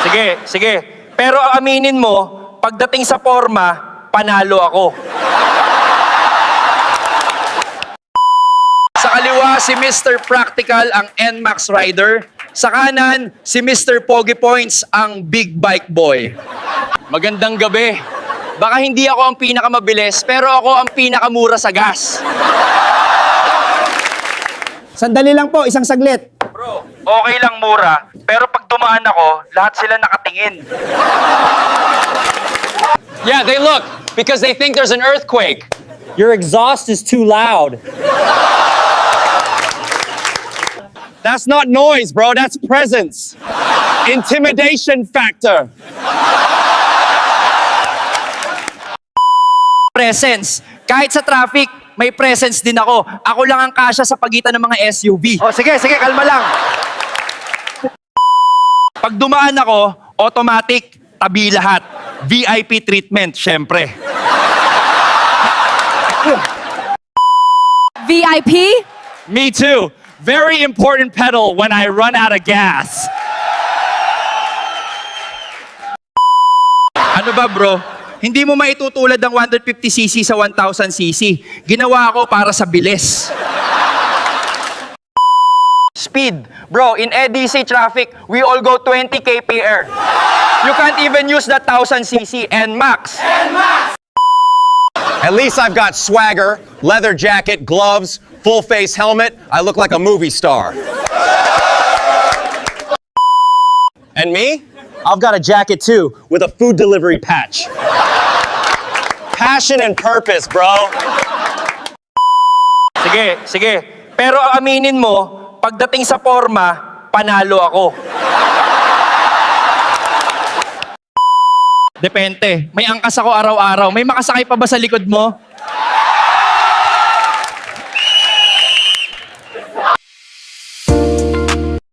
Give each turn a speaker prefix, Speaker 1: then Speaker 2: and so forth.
Speaker 1: Sige, sige. Pero aminin mo, pagdating sa forma, panalo ako. Sa kaliwa, si Mr. Practical, ang NMAX rider. Sa kanan, si Mr. Pogi Points, ang big bike boy. Magandang gabi. Baka hindi ako ang pinakamabilis, pero ako ang pinakamura sa gas.
Speaker 2: Sandali lang po, isang saglit.
Speaker 1: Bro, okay lang mura, pero pag dumaan ako, lahat sila nakatingin.
Speaker 3: Yeah, they look because they think there's an earthquake.
Speaker 4: Your exhaust is too loud.
Speaker 3: That's not noise, bro. That's presence. Intimidation factor.
Speaker 1: Presence. Kahit sa traffic, may presence din ako. Ako lang ang kasya sa pagitan ng mga SUV.
Speaker 2: O sige, sige, kalma lang.
Speaker 1: Pag dumaan ako, automatic, tabi lahat. VIP treatment, syempre.
Speaker 5: VIP?
Speaker 3: Me too. Very important pedal when I run out of gas.
Speaker 1: Ano ba bro? Hindi mo maitutulad ang 150cc sa 1000cc. Ginawa ko para sa bilis. Speed. Bro, in EDC traffic, we all go 20 kph. You can't even use that 1000cc NMAX.
Speaker 6: At least I've got swagger, leather jacket, gloves, full face helmet. I look like a movie star. And me? I've got a jacket too, with a food delivery patch. Passion and purpose, bro.
Speaker 1: Sige, sige. Pero aminin mo, pagdating sa forma, panalo ako. Depende. May angkas ako araw-araw. May makasakay pa ba sa likod mo?